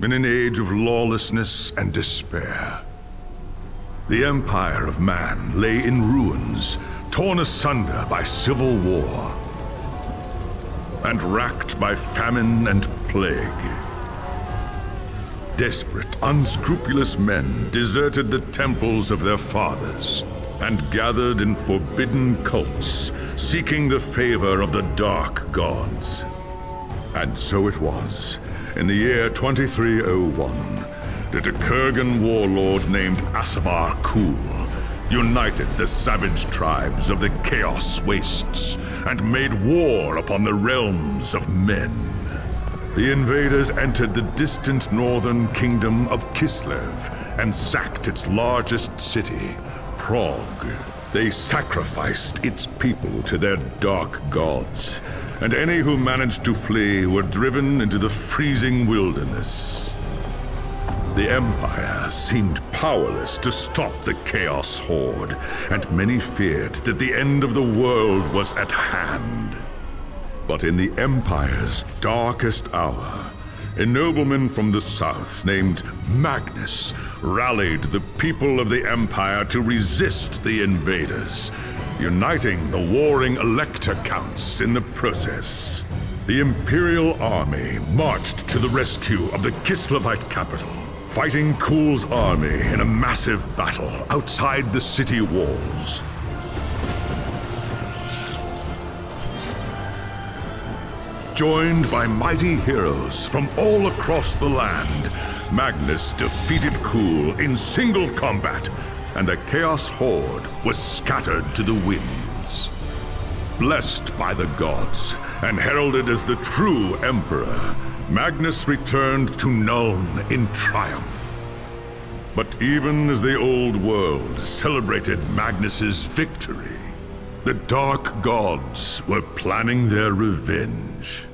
in an age of lawlessness and despair. The empire of man lay in ruins, torn asunder by civil war, and racked by famine and plague. Desperate, unscrupulous men deserted the temples of their fathers and gathered in forbidden cults, seeking the favor of the dark gods. And so it was, in the year 2301, that a Kurgan warlord named Asavar Kul united the savage tribes of the Chaos Wastes and made war upon the realms of men. The invaders entered the distant northern kingdom of Kislev and sacked its largest city, Prague. They sacrificed its people to their dark gods, and any who managed to flee were driven into the freezing wilderness. The Empire seemed powerless to stop the Chaos Horde, and many feared that the end of the world was at hand. But in the Empire's darkest hour, a nobleman from the south named Magnus rallied the people of the Empire to resist the invaders, uniting the warring Elector Counts in the process. The Imperial Army marched to the rescue of the Kislevite capital, fighting Kul's army in a massive battle outside the city walls. Joined by mighty heroes from all across the land, Magnus defeated Kul in single combat, and the Chaos Horde was scattered to the winds. Blessed by the gods and heralded as the true Emperor, Magnus returned to Nuln in triumph. But even as the old world celebrated Magnus's victory, the Dark Gods were planning their revenge.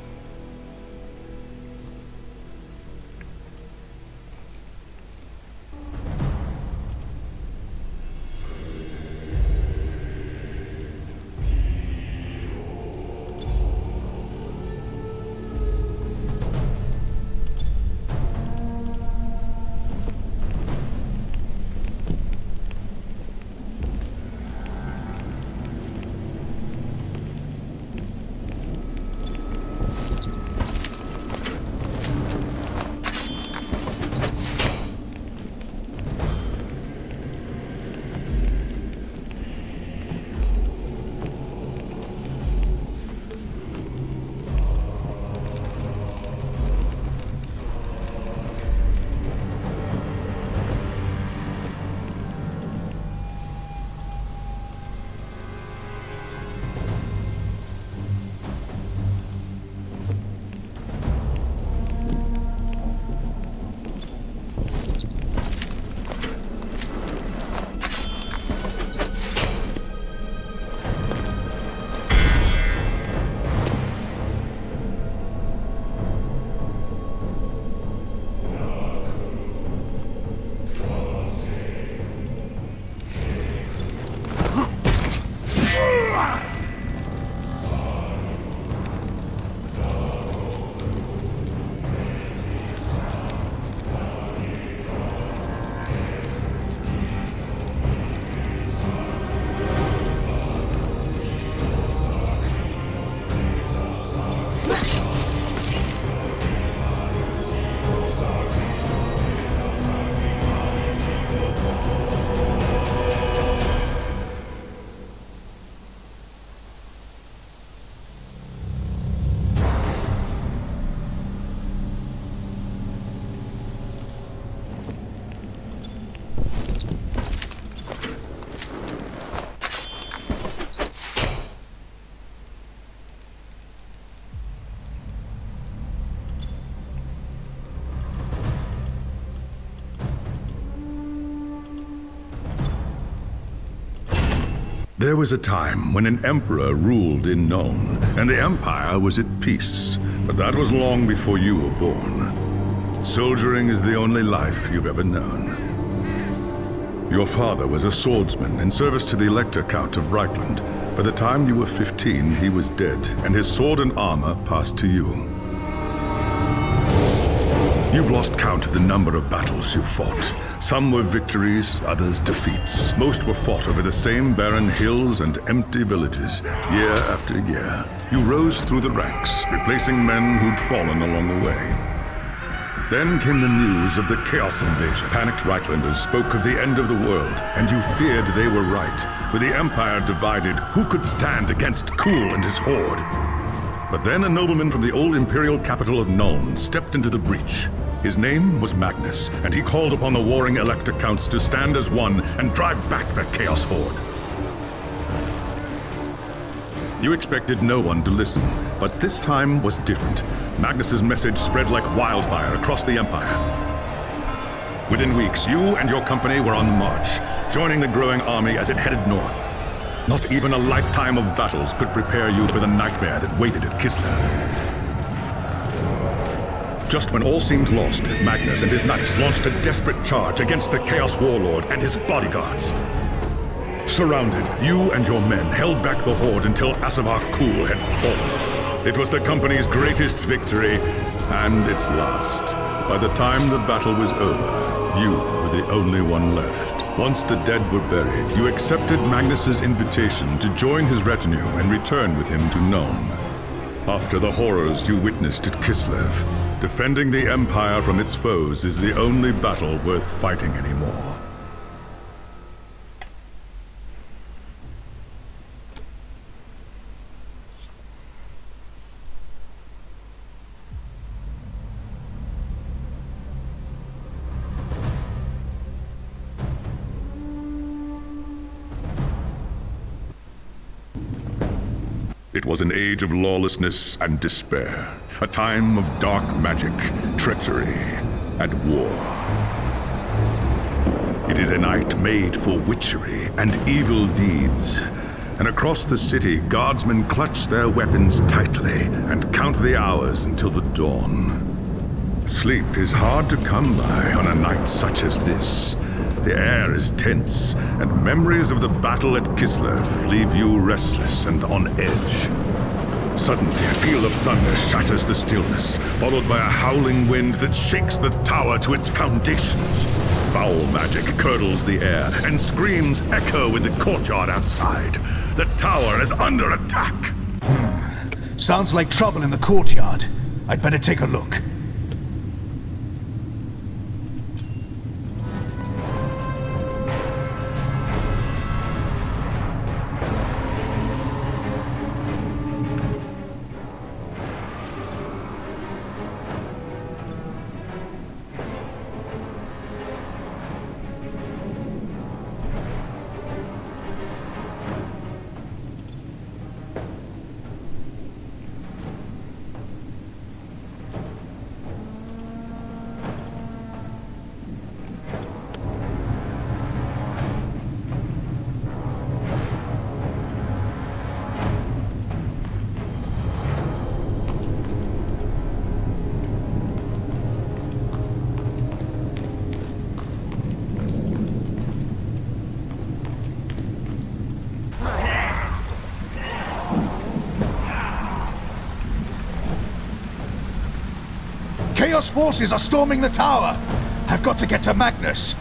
There was a time when an emperor ruled in Nuln, and the empire was at peace. But that was long before you were born. Soldiering is the only life you've ever known. Your father was a swordsman in service to the Elector Count of Reichland. By the time you were 15, he was dead, and his sword and armor passed to you. You've lost count of the number of battles you fought. Some were victories, others defeats. Most were fought over the same barren hills and empty villages, year after year. You rose through the ranks, replacing men who'd fallen along the way. Then came the news of the Chaos invasion. Panicked Reichlanders spoke of the end of the world, and you feared they were right. With the Empire divided, who could stand against Kuhl and his horde? But then a nobleman from the old imperial capital of Nuln stepped into the breach. His name was Magnus, and he called upon the warring Elector Counts to stand as one and drive back the Chaos Horde. You expected no one to listen, but this time was different. Magnus's message spread like wildfire across the Empire. Within weeks, you and your company were on the march, joining the growing army as it headed north. Not even a lifetime of battles could prepare you for the nightmare that waited at Kislev. Just when all seemed lost, Magnus and his knights launched a desperate charge against the Chaos Warlord and his bodyguards. Surrounded, you and your men held back the Horde until Asavar Kuhl had fallen. It was the company's greatest victory, and its last. By the time the battle was over, you were the only one left. Once the dead were buried, you accepted Magnus's invitation to join his retinue and return with him to Nuln. After the horrors you witnessed at Kislev, defending the Empire from its foes is the only battle worth fighting anymore. It was an age of lawlessness and despair, a time of dark magic, treachery, and war. It is a night made for witchery and evil deeds, and across the city, guardsmen clutch their weapons tightly and count the hours until the dawn. Sleep is hard to come by on a night such as this. The air is tense, and memories of the battle at Kislev leave you restless and on edge. Suddenly, a peal of thunder shatters the stillness, followed by a howling wind that shakes the tower to its foundations. Foul magic curdles the air, and screams echo in the courtyard outside. The tower is under attack. Sounds like trouble in the courtyard. I'd better take a look. Chaos forces are storming the tower! I've got to get to Magnus!